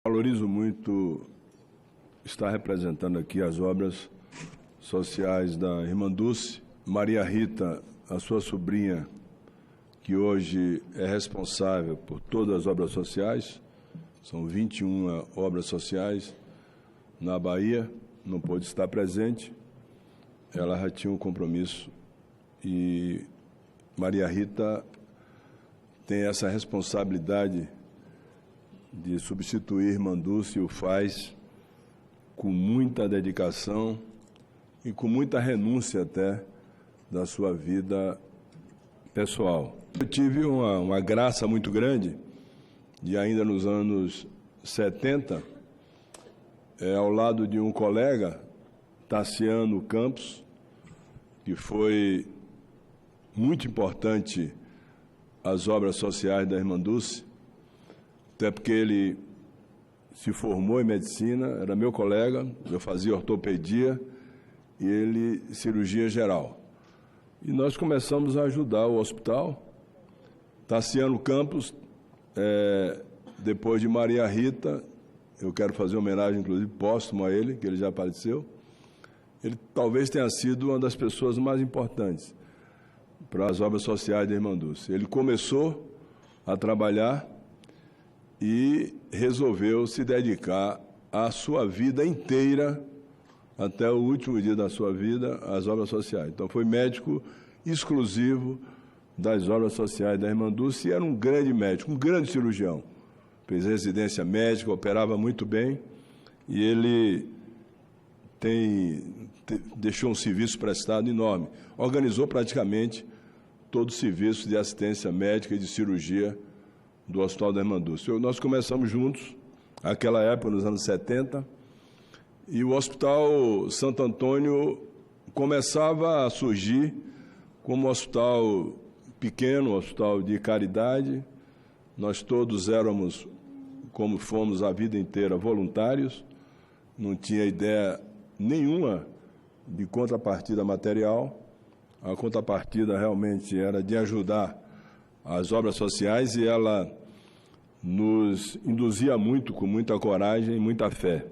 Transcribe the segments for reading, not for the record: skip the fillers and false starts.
Valorizo muito estar representando aqui as obras sociais da Irmã Dulce. Maria Rita, a sua sobrinha, que hoje é responsável por todas as obras sociais, são 21 obras sociais na Bahia, não pôde estar presente, ela já tinha um compromisso e Maria Rita tem essa responsabilidade de substituir Irmã Dulce e o faz com muita dedicação e com muita renúncia até da sua vida pessoal. Eu tive uma graça muito grande de ainda nos anos 70, ao lado de um colega, Tassiano Campos, que foi muito importante às obras sociais da Irmã Dulce, até porque ele se formou em medicina, era meu colega, eu fazia ortopedia e ele cirurgia geral. E nós começamos a ajudar o hospital. Tassiano Campos, depois de Maria Rita, eu quero fazer homenagem, inclusive, póstuma a ele, que ele já faleceu. Ele talvez tenha sido uma das pessoas mais importantes para as obras sociais da Irmã Dulce. Ele começou a trabalhar e resolveu se dedicar a sua vida inteira, até o último dia da sua vida, às obras sociais. Então, foi médico exclusivo das obras sociais da Irmã Dulce e era um grande médico, um grande cirurgião. Fez residência médica, operava muito bem e ele deixou um serviço prestado enorme. Organizou praticamente todo o serviço de assistência médica e de cirurgia do Hospital da Irmã Dulce. Nós começamos juntos, naquela época, nos anos 70, e o Hospital Santo Antônio começava a surgir como um hospital pequeno, um hospital de caridade. Nós todos éramos, como fomos a vida inteira, voluntários, não tinha ideia nenhuma de contrapartida material. A contrapartida realmente era de ajudar as obras sociais e ela nos induzia muito, com muita coragem e muita fé.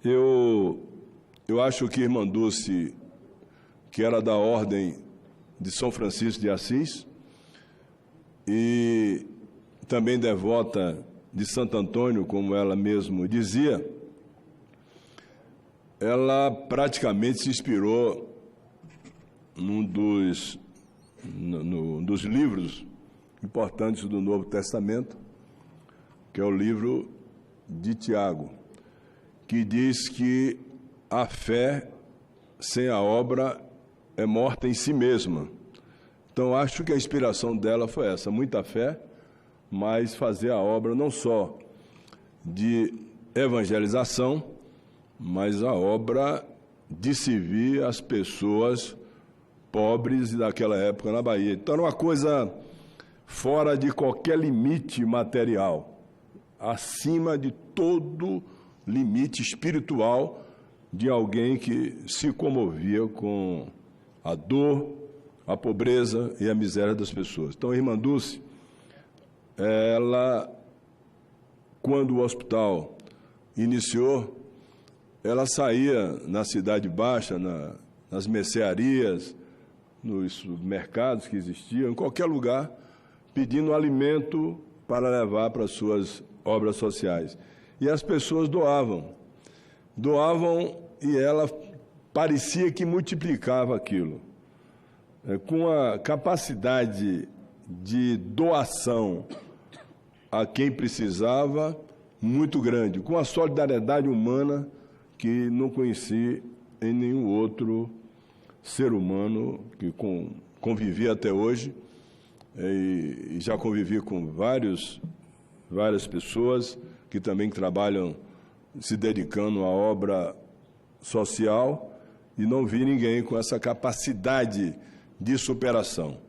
Eu acho que Irmã Dulce, que era da Ordem de São Francisco de Assis e também devota de Santo Antônio, como ela mesmo dizia, ela praticamente se inspirou num dos livros importantes do Novo Testamento, que é o livro de Tiago, que diz que a fé sem a obra é morta em si mesma. Então, acho que a inspiração dela foi essa, muita fé, mas fazer a obra não só de evangelização, mas a obra de servir as pessoas pobres daquela época na Bahia. Então, era uma coisa fora de qualquer limite material, acima de todo limite espiritual de alguém que se comovia com a dor, a pobreza e a miséria das pessoas. Então, a Irmã Dulce, ela, quando o hospital iniciou, ela saía na Cidade Baixa, nas mercearias, nos mercados que existiam, em qualquer lugar, pedindo alimento para levar para as suas obras sociais. E as pessoas doavam e ela parecia que multiplicava aquilo. Com a capacidade de doação a quem precisava muito grande, com a solidariedade humana que não conheci em nenhum outro ser humano que convivi até hoje, e já convivi com várias pessoas que também trabalham se dedicando à obra social e não vi ninguém com essa capacidade de superação.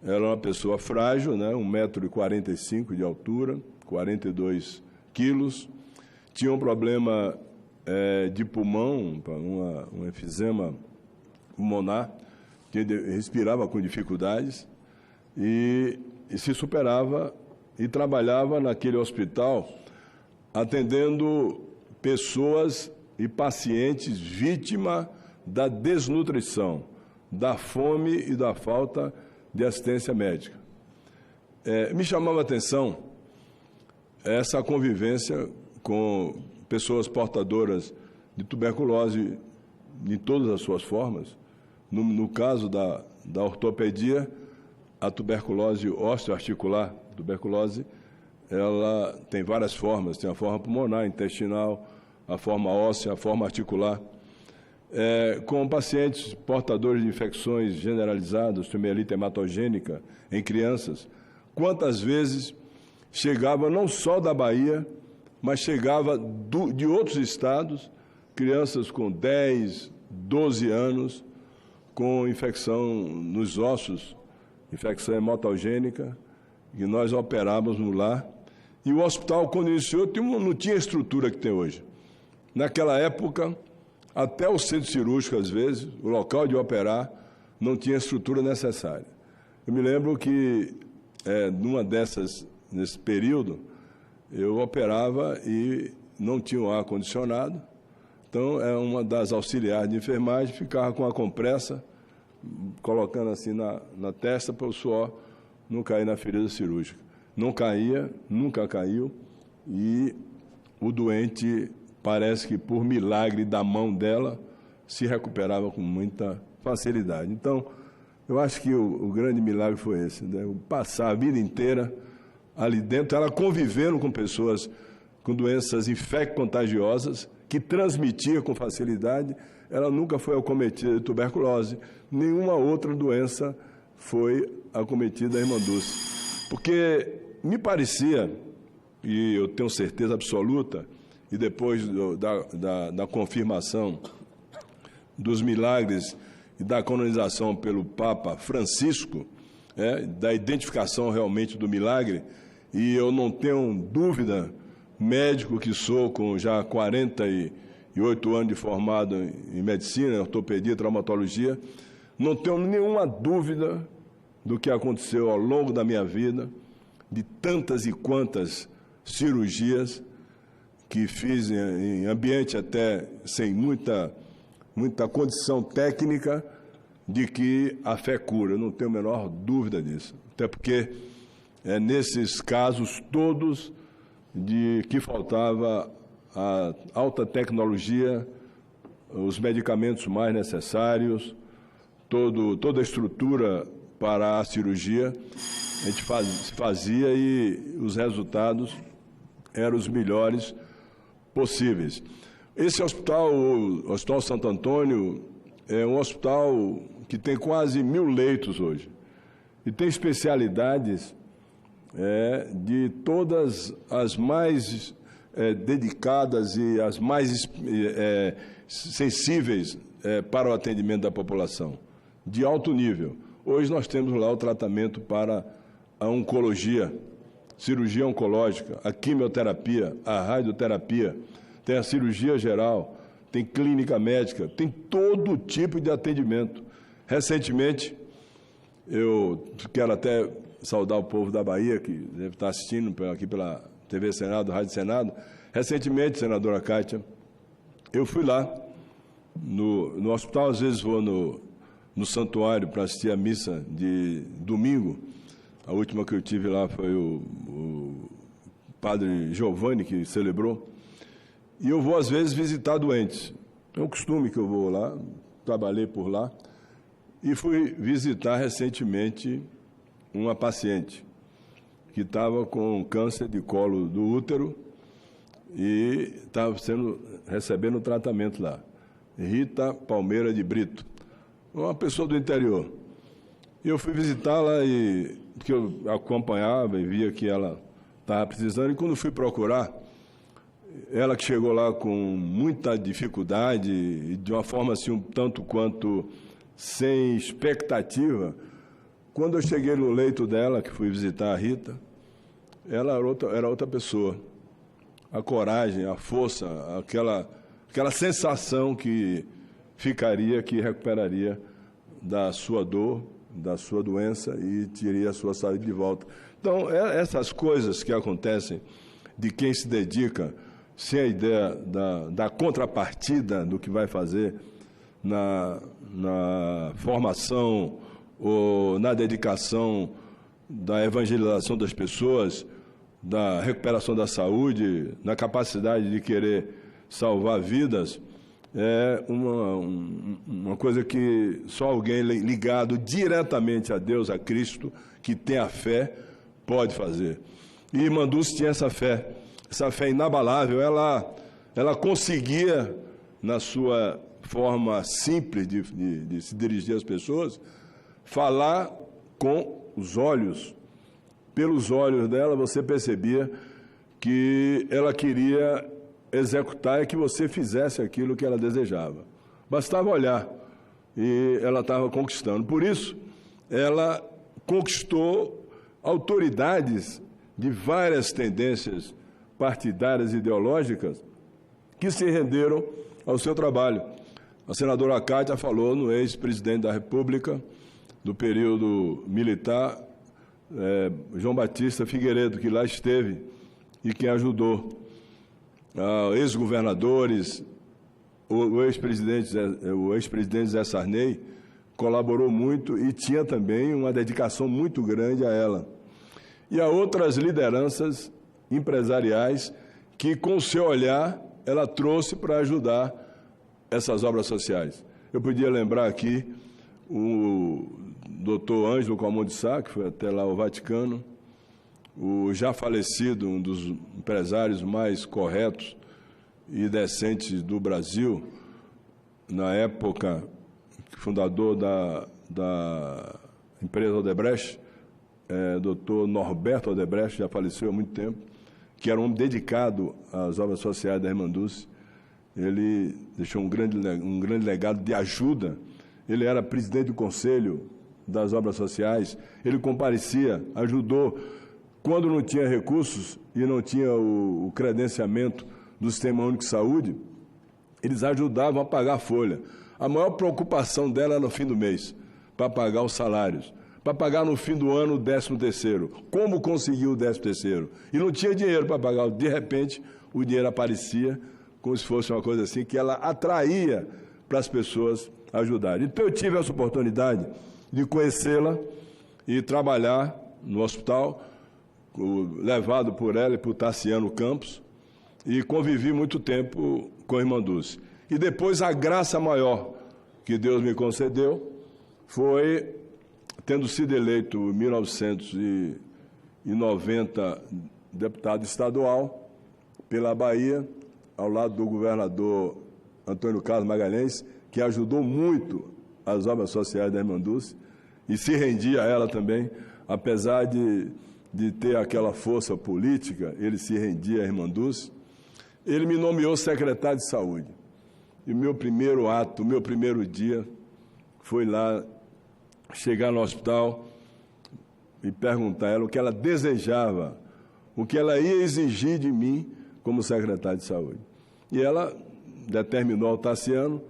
Ela é uma pessoa frágil, né? 1,45 m de altura, 42 quilos, tinha um problema de pulmão, um enfisema pulmonar, que respirava com dificuldades e se superava e trabalhava naquele hospital atendendo pessoas e pacientes vítimas da desnutrição, da fome e da falta de assistência médica. Me chamava a atenção essa convivência com pessoas portadoras de tuberculose em todas as suas formas. No caso da ortopedia, a tuberculose osteoarticular, tuberculose, ela tem várias formas, tem a forma pulmonar, intestinal, a forma óssea, a forma articular. Com pacientes portadores de infecções generalizadas, osteomielite hematogênica em crianças, quantas vezes chegava não só da Bahia, mas chegava de outros estados, crianças com 10, 12 anos, com infecção nos ossos, infecção hematogênica, que nós operávamos no lar. E o hospital, quando iniciou, não tinha a estrutura que tem hoje. Naquela época, até o centro cirúrgico, às vezes, o local de operar, não tinha a estrutura necessária. Eu me lembro que, nesse período, eu operava e não tinha um ar-condicionado. Então, uma das auxiliares de enfermagem ficava com a compressa, colocando assim na testa para o suor não cair na ferida cirúrgica. Não caía, nunca caiu, e o doente, parece que por milagre da mão dela, se recuperava com muita facilidade. Então, eu acho que o grande milagre foi esse, né? Passar a vida inteira ali dentro, ela convivendo com pessoas com doenças infecto-contagiosas, que transmitia com facilidade. Ela nunca foi acometida de tuberculose, nenhuma outra doença foi acometida a irmã Dulce. Porque me parecia, e eu tenho certeza absoluta, e depois da confirmação dos milagres e da canonização pelo Papa Francisco, da identificação realmente do milagre, e eu não tenho dúvida, médico que sou, com já 48 anos de formado em medicina, ortopedia, traumatologia, não tenho nenhuma dúvida do que aconteceu ao longo da minha vida, de tantas e quantas cirurgias que fiz em ambiente até sem muita condição técnica, de que a fé cura. Eu não tenho a menor dúvida disso. Até porque nesses casos todos de que faltava a alta tecnologia, os medicamentos mais necessários, toda a estrutura para a cirurgia, a gente fazia e os resultados eram os melhores possíveis. Esse hospital, o Hospital Santo Antônio, é um hospital que tem quase 1000 leitos hoje. E tem especialidades de todas as mais dedicadas e as mais sensíveis para o atendimento da população, de alto nível. Hoje nós temos lá o tratamento para a oncologia, cirurgia oncológica, a quimioterapia, a radioterapia, tem a cirurgia geral, tem clínica médica, tem todo tipo de atendimento. Recentemente, eu quero até saudar o povo da Bahia, que deve estar assistindo aqui pela TV Senado, Rádio Senado. Recentemente, senadora Kátia, eu fui lá no hospital, às vezes vou no santuário para assistir a missa de domingo. A última que eu tive lá foi o padre Giovanni, que celebrou. E eu vou, às vezes, visitar doentes. É um costume que eu vou lá, trabalhei por lá. E fui visitar recentemente uma paciente que estava com câncer de colo do útero e estava recebendo tratamento lá. Rita Palmeira de Brito, uma pessoa do interior. E eu fui visitá-la, porque eu acompanhava e via que ela estava precisando, e quando fui procurar, ela que chegou lá com muita dificuldade, e de uma forma assim um tanto quanto sem expectativa, quando eu cheguei no leito dela, que fui visitar a Rita, ela era outra pessoa. A coragem, a força, aquela sensação que ficaria, que recuperaria da sua dor, da sua doença e teria a sua saúde de volta. Então, essas coisas que acontecem de quem se dedica sem a ideia da contrapartida do que vai fazer na formação ou na dedicação da evangelização das pessoas, da recuperação da saúde, na capacidade de querer salvar vidas, é uma coisa que só alguém ligado diretamente a Deus, a Cristo, que tem a fé, pode fazer. E Irmã Dulce tinha essa fé inabalável. Ela conseguia, na sua forma simples de se dirigir às pessoas, falar com os olhos. Pelos olhos dela, você percebia que ela queria executar e que você fizesse aquilo que ela desejava. Bastava olhar e ela estava conquistando. Por isso, ela conquistou autoridades de várias tendências partidárias e ideológicas que se renderam ao seu trabalho. A senadora Cátia falou no ex-presidente da República, do período militar, João Batista Figueiredo, que lá esteve e que ajudou. Ex-governadores, o ex-presidente Zé Sarney colaborou muito e tinha também uma dedicação muito grande a ela. E a outras lideranças empresariais que, com o seu olhar, ela trouxe para ajudar essas obras sociais. Eu podia lembrar aqui o doutor Ângelo Calmon de Sá, que foi até lá ao Vaticano, o já falecido, um dos empresários mais corretos e decentes do Brasil, na época, fundador da empresa Odebrecht, doutor Norberto Odebrecht, já faleceu há muito tempo, que era um homem dedicado às obras sociais da Irmã Dulce. Ele deixou um grande legado de ajuda. Ele era presidente do Conselho das Obras Sociais, ele comparecia, ajudou. Quando não tinha recursos e não tinha o credenciamento do Sistema Único de Saúde, eles ajudavam a pagar a folha. A maior preocupação dela era no fim do mês, para pagar os salários, para pagar no fim do ano o 13º. Como conseguir o 13º? E não tinha dinheiro para pagar. De repente, o dinheiro aparecia, como se fosse uma coisa assim, que ela atraía para as pessoas ajudarem. Então, eu tive essa oportunidade de conhecê-la e trabalhar no hospital, levado por ela e por Tassiano Campos, e convivi muito tempo com a Irmã Dulce. E depois a graça maior que Deus me concedeu foi, tendo sido eleito em 1990 deputado estadual pela Bahia, ao lado do governador Antônio Carlos Magalhães, que ajudou muito as obras sociais da Irmã Dulce, e se rendia a ela também, apesar de ter aquela força política, ele se rendia à Irmã Dulce. Ele me nomeou secretário de saúde. E o meu primeiro ato, o meu primeiro dia, foi lá, chegar no hospital e perguntar a ela o que ela desejava, o que ela ia exigir de mim como secretário de saúde. E ela determinou ao Tassiano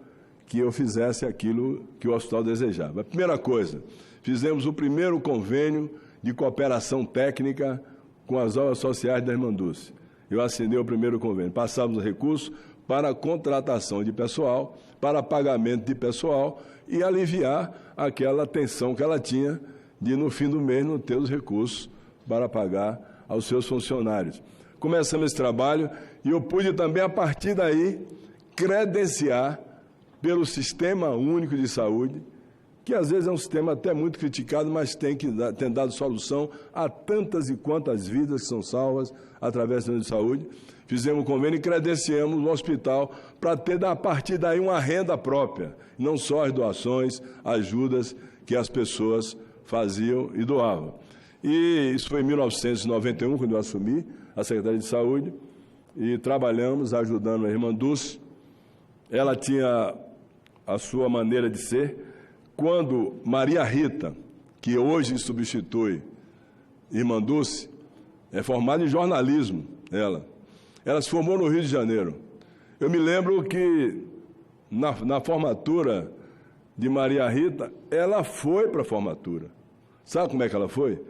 que eu fizesse aquilo que o hospital desejava. A primeira coisa, fizemos o primeiro convênio de cooperação técnica com as obras sociais da Irmã Dulce. Eu assinei o primeiro convênio. Passamos recursos para a contratação de pessoal, para pagamento de pessoal e aliviar aquela tensão que ela tinha de, no fim do mês, não ter os recursos para pagar aos seus funcionários. Começamos esse trabalho e eu pude também, a partir daí, credenciar pelo Sistema Único de Saúde, que às vezes é um sistema até muito criticado, mas tem dado solução a tantas e quantas vidas que são salvas através do sistema de saúde. Fizemos um convênio e credenciamos o hospital para ter, a partir daí, uma renda própria, não só as doações, ajudas que as pessoas faziam e doavam. E isso foi em 1991, quando eu assumi a Secretaria de Saúde, e trabalhamos ajudando a Irmã Dulce. Ela tinha a sua maneira de ser. Quando Maria Rita, que hoje substitui Irmã Dulce, é formada em jornalismo, ela se formou no Rio de Janeiro. Eu me lembro que na formatura de Maria Rita, ela foi para a formatura. Sabe como é que ela foi?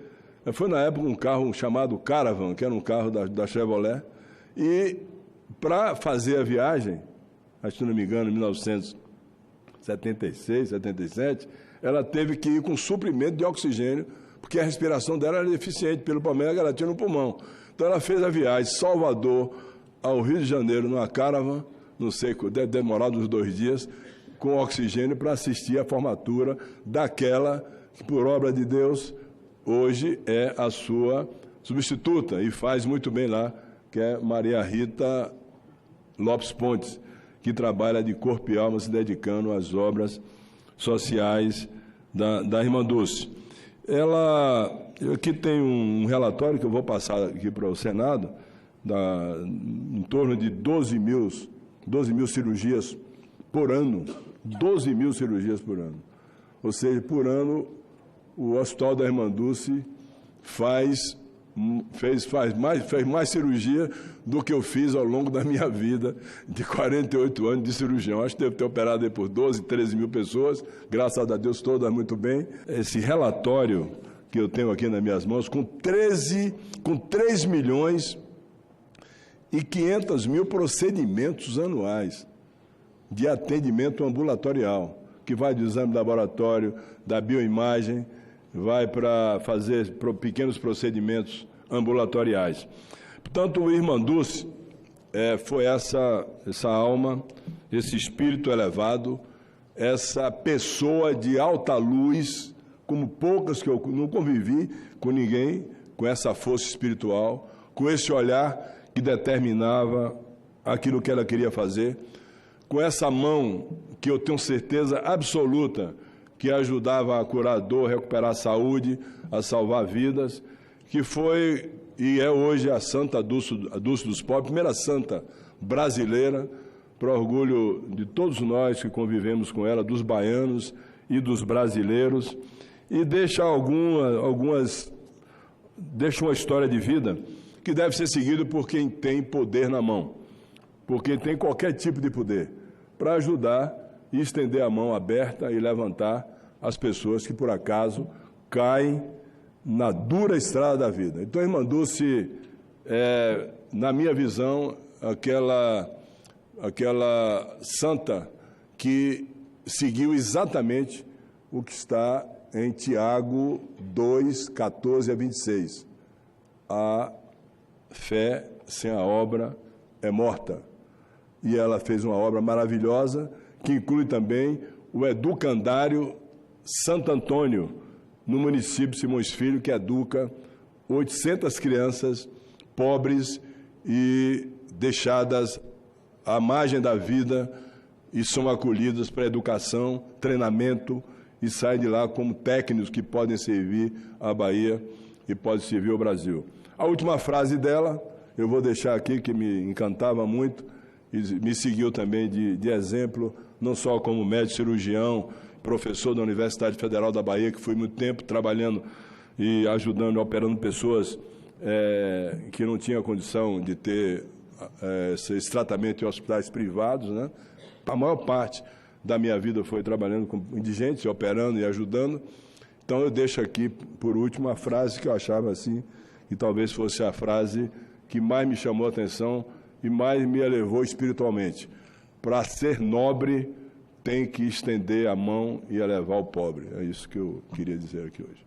Foi na época um carro chamado Caravan, que era um carro da Chevrolet, e para fazer a viagem, acho que se não me engano, em 1976, 77, ela teve que ir com suprimento de oxigênio, porque a respiração dela era deficiente pelo problema que ela tinha no pulmão. Então ela fez a viagem de Salvador ao Rio de Janeiro numa Caravan, não sei, deve demorar uns 2 dias, com oxigênio para assistir à formatura daquela que, por obra de Deus, hoje é a sua substituta e faz muito bem lá, que é Maria Rita Lopes Pontes, que trabalha de corpo e alma se dedicando às obras sociais da Irmã Dulce. Aqui tem um relatório que eu vou passar aqui para o Senado, em torno de 12 mil cirurgias por ano. 12 mil cirurgias por ano. Ou seja, por ano, o Hospital da Irmã Dulce fez mais cirurgia do que eu fiz ao longo da minha vida de 48 anos de cirurgião. Acho que devo ter operado aí por 12, 13 mil pessoas, graças a Deus todas muito bem. Esse relatório que eu tenho aqui nas minhas mãos, com 3 milhões e 500 mil procedimentos anuais de atendimento ambulatorial, que vai do exame de laboratório, da bioimagem, vai para fazer pequenos procedimentos ambulatoriais. Portanto, o Irmã Dulce foi essa alma, esse espírito elevado, essa pessoa de alta luz, como poucas que eu não convivi com ninguém, com essa força espiritual, com esse olhar que determinava aquilo que ela queria fazer, com essa mão que eu tenho certeza absoluta que ajudava a curar a dor, recuperar a saúde, a salvar vidas, que foi e é hoje a Santa Dulce dos Pobres, primeira santa brasileira, para orgulho de todos nós que convivemos com ela, dos baianos e dos brasileiros, e deixa deixa uma história de vida que deve ser seguida por quem tem poder na mão, por quem tem qualquer tipo de poder, para ajudar e estender a mão aberta e levantar as pessoas que, por acaso, caem na dura estrada da vida. Então, a Irmã Dulce, na minha visão, aquela santa que seguiu exatamente o que está em Tiago 2, 14 a 26. A fé sem a obra é morta. E ela fez uma obra maravilhosa, que inclui também o educandário Santo Antônio, no município de Simões Filho, que educa 800 crianças pobres e deixadas à margem da vida e são acolhidas para educação, treinamento e saem de lá como técnicos que podem servir à Bahia e podem servir ao Brasil. A última frase dela, eu vou deixar aqui, que me encantava muito e me seguiu também de exemplo, não só como médico cirurgião, professor da Universidade Federal da Bahia, que fui muito tempo trabalhando e ajudando, operando pessoas que não tinham condição de ter esse tratamento em hospitais privados, né? A maior parte da minha vida foi trabalhando com indigentes, operando e ajudando. Então, eu deixo aqui, por último, a frase que eu achava assim, que talvez fosse a frase que mais me chamou a atenção e mais me elevou espiritualmente. Para ser nobre, tem que estender a mão e elevar o pobre. É isso que eu queria dizer aqui hoje.